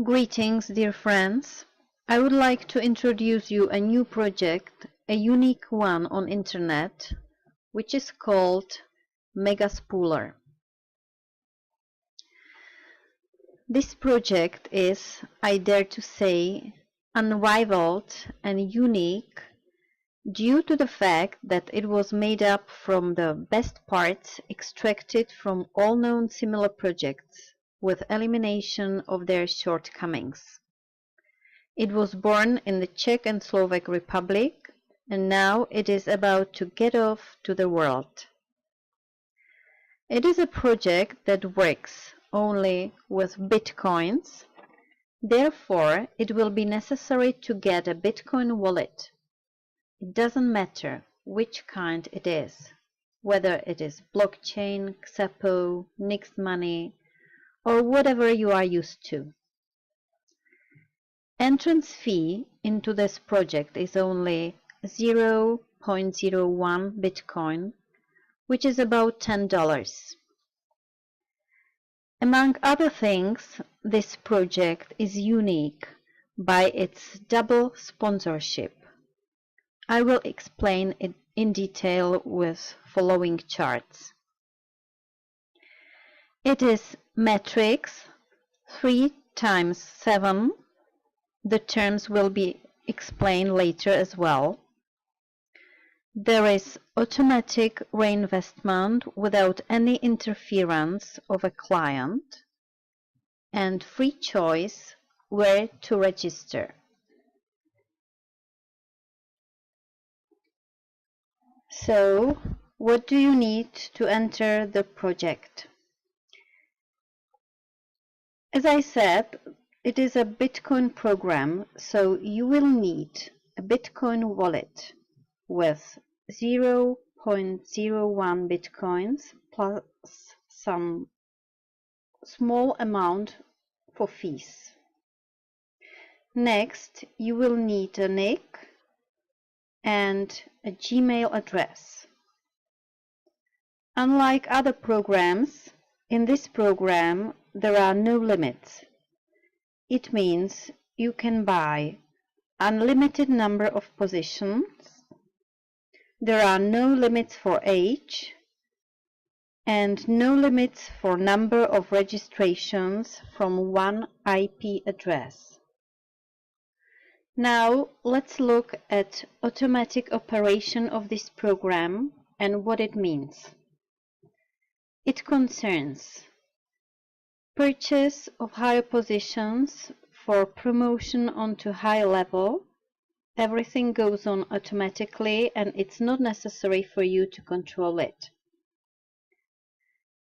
Greetings, dear friends. I would like to introduce you a new project, a unique one on internet, which is called MEGASPOOLER. This project is, I dare to say, unrivaled and unique due to the fact that it was made up from the best parts extracted from all known similar projects, with elimination of their shortcomings. It was born in the Czech and Slovak Republic, and now it is about to get off to the world. It is a project that works only with Bitcoins, therefore it will be necessary to get a Bitcoin wallet. It doesn't matter which kind it is, whether it is blockchain, Xapo, Nix Money, or whatever you are used to. Entrance fee into this project is only 0.01 Bitcoin, which is about $10. Among other things, this project is unique by its double sponsorship. I will explain it in detail with following charts. It is matrix 3 times 7. The terms will be explained later as well. There is automatic reinvestment without any interference of a client and free choice where to register. So, what do you need to enter the project? As I said, it is a Bitcoin program, so you will need a Bitcoin wallet with 0.01 Bitcoins plus some small amount for fees. Next, you will need a nick and a Gmail address. Unlike other programs, in this program there are no limits. It means you can buy unlimited number of positions. There are no limits for age and no limits for number of registrations from one IP address. Now let's look at automatic operation of this program and what it means. It concerns purchase of higher positions for promotion onto high level. Everything goes on automatically and it's not necessary for you to control it.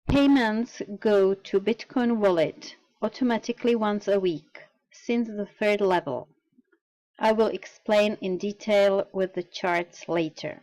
Payments go to Bitcoin wallet automatically once a week since the third level. I will explain in detail with the charts later.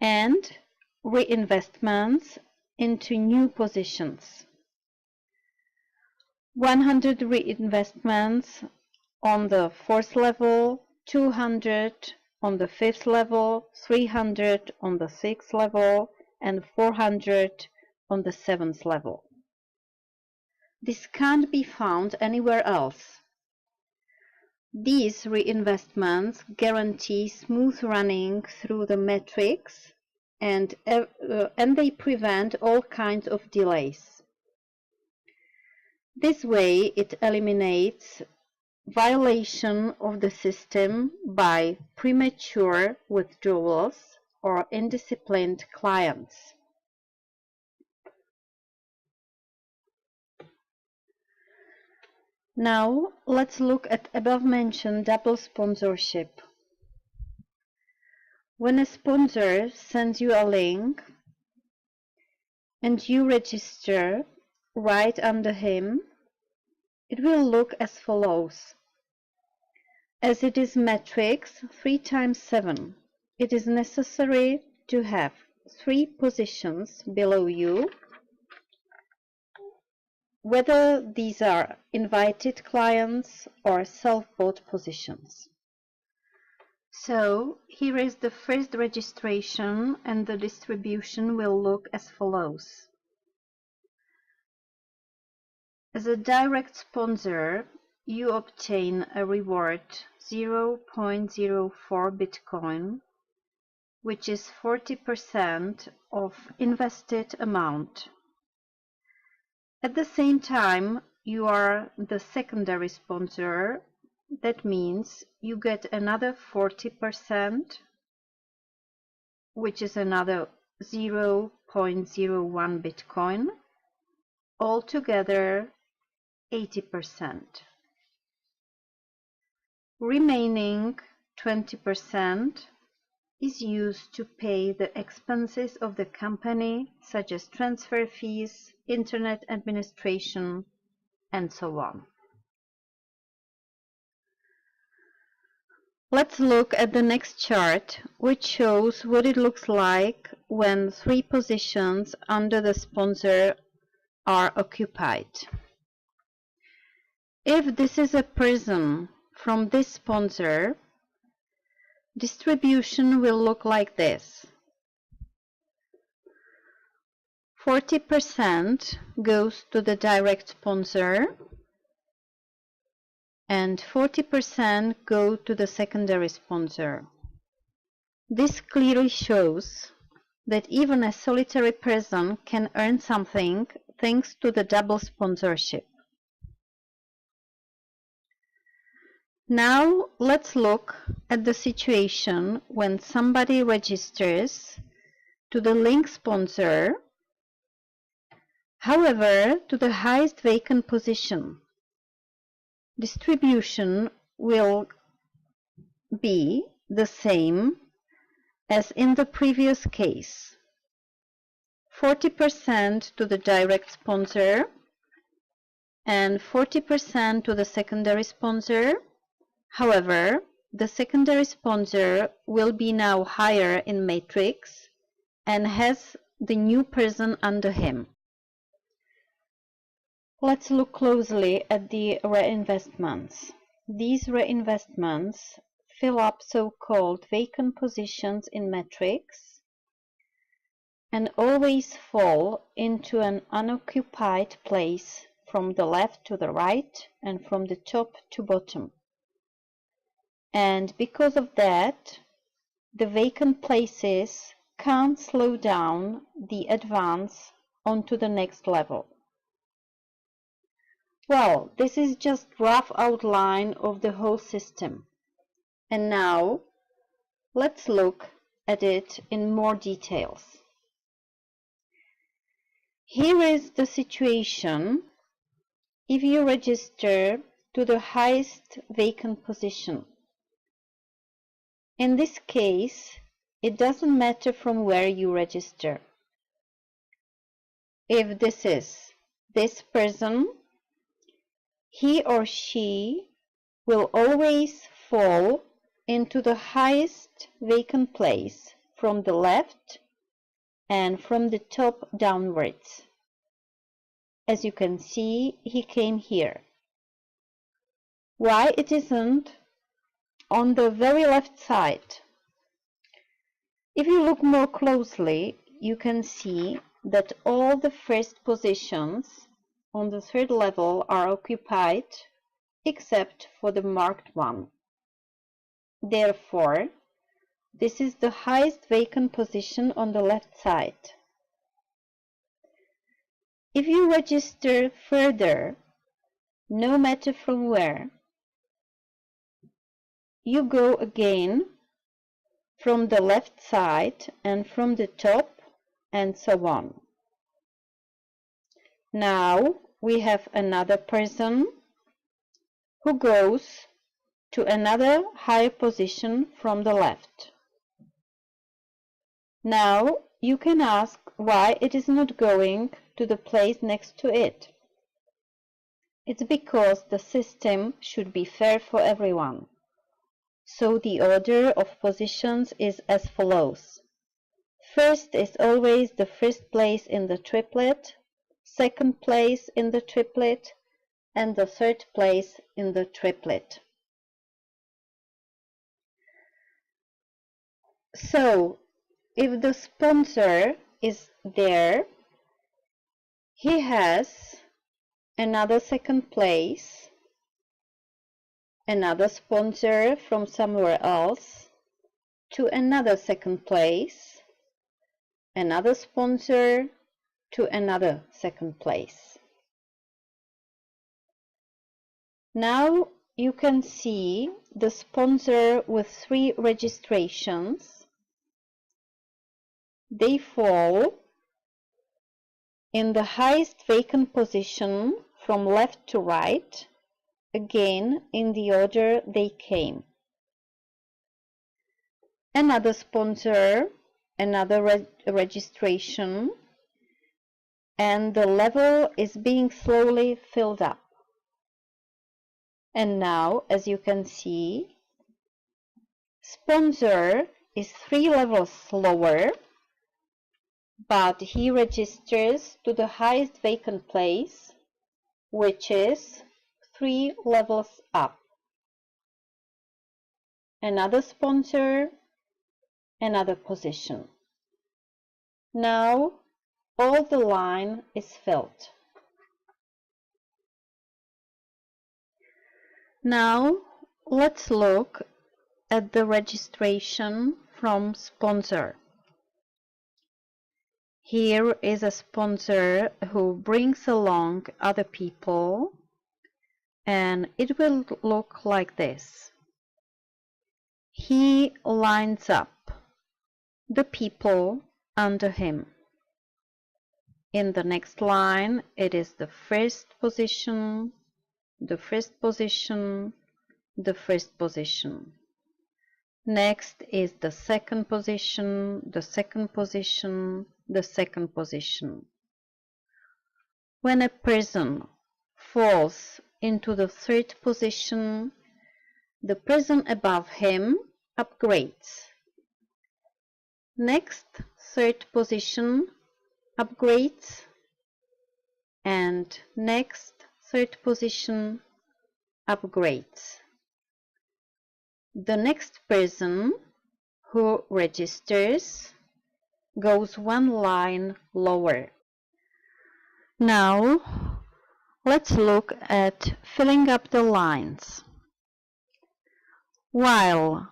And reinvestments into new positions. 100 reinvestments on the fourth level, 200 on the fifth level, 300 on the sixth level, and 400 on the seventh level. This can't be found anywhere else. These reinvestments guarantee smooth running through the matrix and they prevent all kinds of delays. This way it eliminates violation of the system by premature withdrawals or indisciplined clients. Now let's look at above-mentioned double sponsorship. When a sponsor sends you a link and you register right under him, it will look as follows. As it is matrix 3 times 7, it is necessary to have 3 positions below you, whether these are invited clients or self-bought positions. So here is the first registration and the distribution will look as follows. As a direct sponsor, you obtain a reward 0.04 Bitcoin, which is 40% of invested amount. At the same time, you are the secondary sponsor. That means you get another 40%, which is another 0.01 Bitcoin, altogether 80%. Remaining 20% is used to pay the expenses of the company, such as transfer fees, internet administration, and so on. Let's look at the next chart, which shows what it looks like when 3 positions under the sponsor are occupied. If this is a person from this sponsor, distribution will look like this. 40% goes to the direct sponsor and 40% go to the secondary sponsor. This clearly shows that even a solitary person can earn something thanks to the double sponsorship. Now let's look at the situation when somebody registers to the link sponsor, however, to the highest vacant position. Distribution will be the same as in the previous case. 40% to the direct sponsor and 40% to the secondary sponsor. However, the secondary sponsor will be now higher in matrix and has the new person under him. Let's look closely at the reinvestments. These reinvestments fill up so-called vacant positions in matrix and always fall into an unoccupied place from the left to the right and from the top to bottom. And because of that, the vacant places can't slow down the advance onto the next level. Well, this is just rough outline of the whole system. And now, let's look at it in more details. Here is the situation if you register to the highest vacant position. In this case, it doesn't matter from where you register. If this is this person, he or she will always fall into the highest vacant place from the left and from the top downwards. As you can see, he came here. Why it isn't on the very left side? If you look more closely, you can see that all the first positions on the third level are occupied except for the marked one. Therefore, this is the highest vacant position on the left side. If you register further, no matter from where, you go again from the left side and from the top and so on. Now we have another person who goes to another higher position from the left. Now you can ask why it is not going to the place next to it. It's because the system should be fair for everyone. So the order of positions is as follows. First is always the first place in the triplet, second place in the triplet, and the third place in the triplet. So, if the sponsor is there, he has another second place, another sponsor from somewhere else to another second place, another sponsor to another second place. Now you can see the sponsor with 3 registrations. They fall in the highest vacant position from left to right, again in the order they came. Another sponsor, another registration, and the level is being slowly filled up. And now, as you can see, sponsor is 3 levels lower, but he registers to the highest vacant place, which is 3 levels up. Another sponsor, another position. Now all the line is filled. Now let's look at the registration from sponsor. Here is a sponsor who brings along other people, and it will look like this. He lines up the people under him. In the next line, it is the first position, the first position, the first position. Next is the second position, the second position, the second position. When a person falls into the third position, the person above him upgrades. Next, third position upgrades, and next, third position upgrades. The next person who registers goes 1 line lower. Now, let's look at filling up the lines. While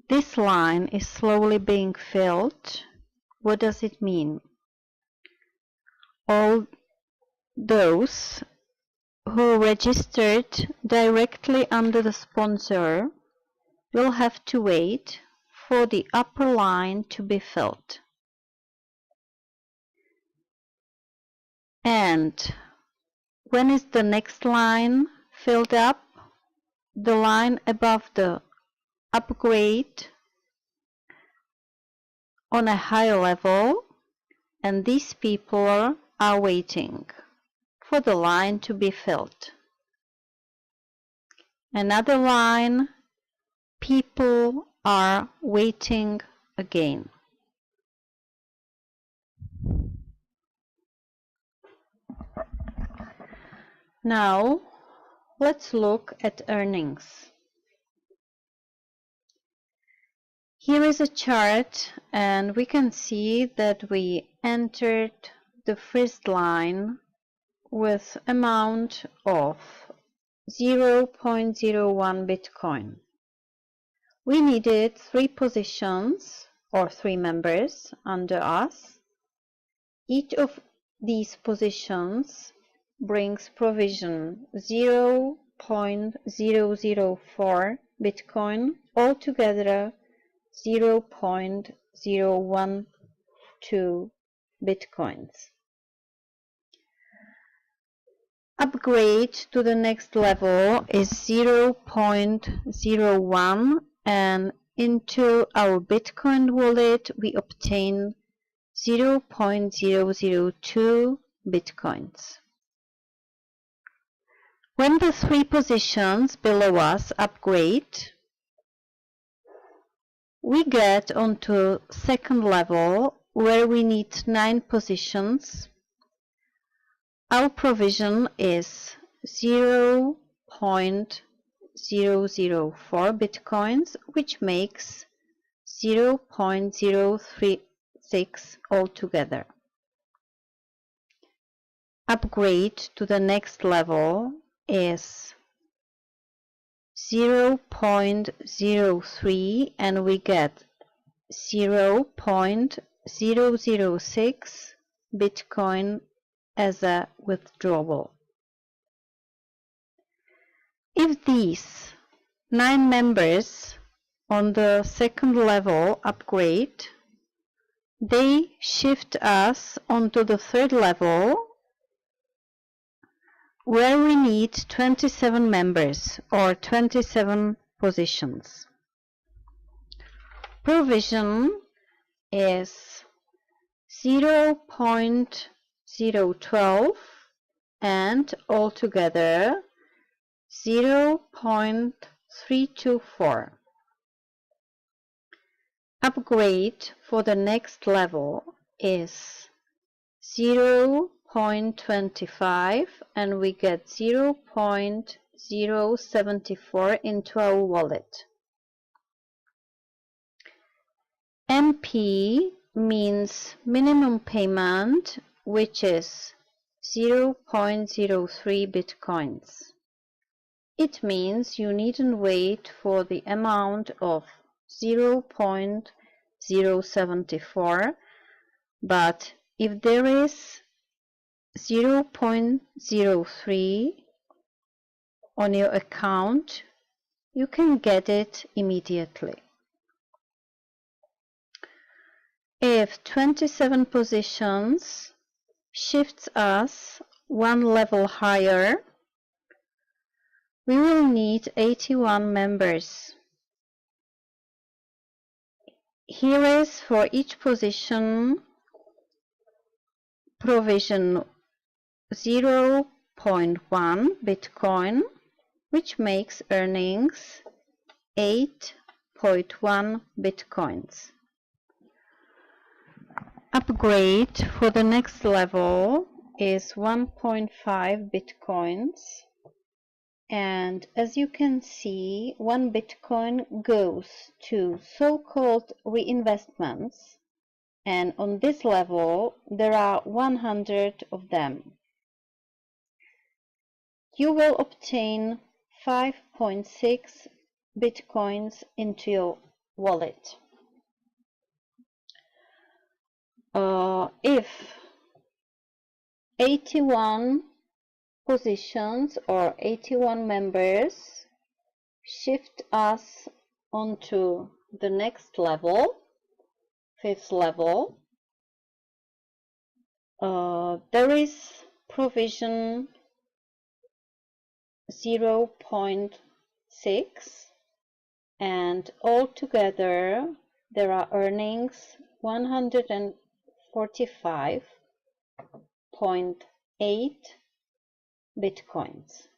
this line is slowly being filled, what does it mean? All those who registered directly under the sponsor will have to wait for the upper line to be filled. And when is the next line filled up? The line above the upgrade on a higher level, and these people are waiting for the line to be filled. Another line, people are waiting again. Now, let's look at earnings. Here is a chart, and we can see that we entered the first line with amount of 0.01 Bitcoin. We needed 3 positions or 3 members under us. Each of these positions brings provision 0.004 Bitcoin, altogether 0.012 Bitcoins. Upgrade to the next level is 0.01, and into our Bitcoin wallet we obtain 0.002 Bitcoins. When the 3 positions below us upgrade, we get onto second level where we need 9 positions. Our provision is 0.004 Bitcoins, which makes 0.036 altogether. upgrade to the next level is 0.03 and we get 0.006 Bitcoin as a withdrawal. If these 9 members on the second level upgrade, they shift us onto the third level where we need 27 members or 27 positions. Provision is 0.012 and altogether 0.324. Upgrade for the next level is 0.25 and we get 0.074 into our wallet. MP means minimum payment, which is 0.03 Bitcoins. It means you needn't wait for the amount of 0.074, but if there is 0.03 on your account, you can get it immediately. If 27 positions shifts us one level higher, we will need 81 members. Here is for each position provision 0.1 Bitcoin, which makes earnings 8.1 Bitcoins. Upgrade for the next level is 1.5 Bitcoins, and as you can see, 1 Bitcoin goes to so-called reinvestments, and on this level there are 100 of them. You will obtain 5.6 Bitcoins into your wallet. If 81 positions or 81 members shift us onto the next level, 5th level, there is provision 0.6 and altogether there are earnings 145.8 Bitcoins.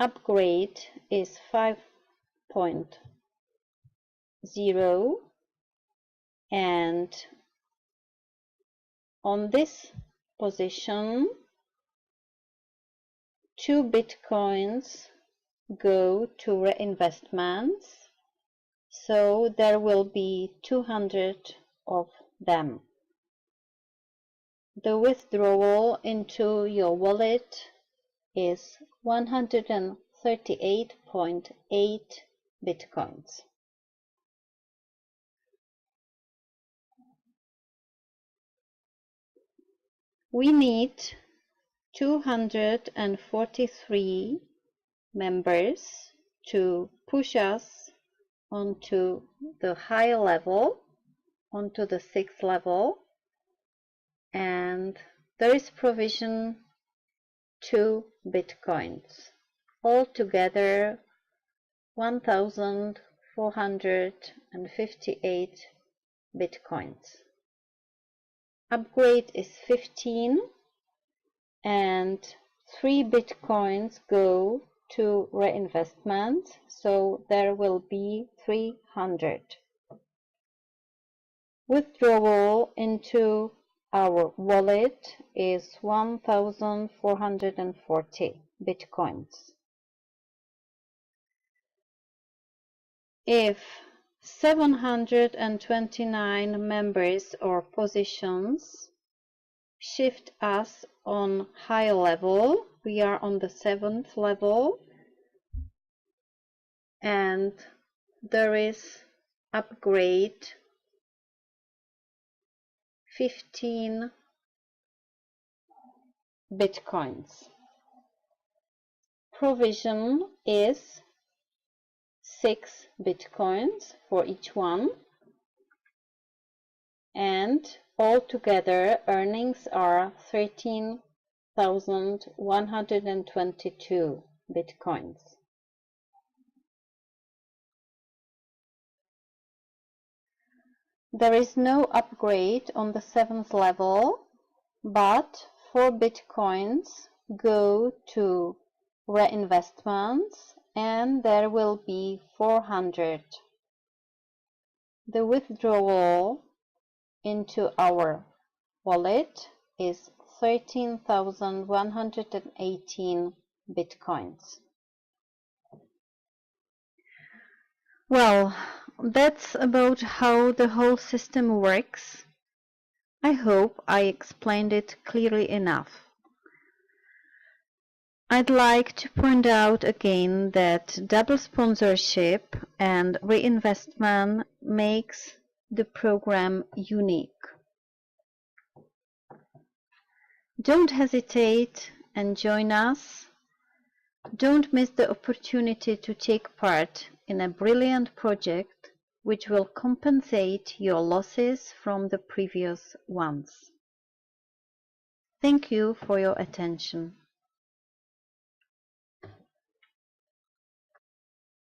Upgrade is 5.0 and on this position 2 Bitcoins go to reinvestments, so there will be 200 of them. The withdrawal into your wallet is 138.8 Bitcoins. We need 243 members to push us onto the higher level, onto the 6th level, and there is provision 2 Bitcoins, altogether 1,458 Bitcoins. Upgrade is 15 and 3 Bitcoins go to reinvestment, so there will be 300. Withdrawal into our wallet is 1,440 Bitcoins. If 729 members or positions shift us on high level. We are on the 7th level, and there is upgrade 15 bitcoins. Provision is 6 bitcoins for each one, and altogether earnings are 13,122 bitcoins. There is no upgrade on the 7th level, but 4 bitcoins go to reinvestments, and there will be 400. The withdrawal into our wallet is 13,118 bitcoins. Well, that's about how the whole system works. I hope I explained it clearly enough. I'd like to point out again that double sponsorship and reinvestment makes the program unique. Don't hesitate and join us. Don't miss the opportunity to take part in a brilliant project which will compensate your losses from the previous ones. Thank you for your attention.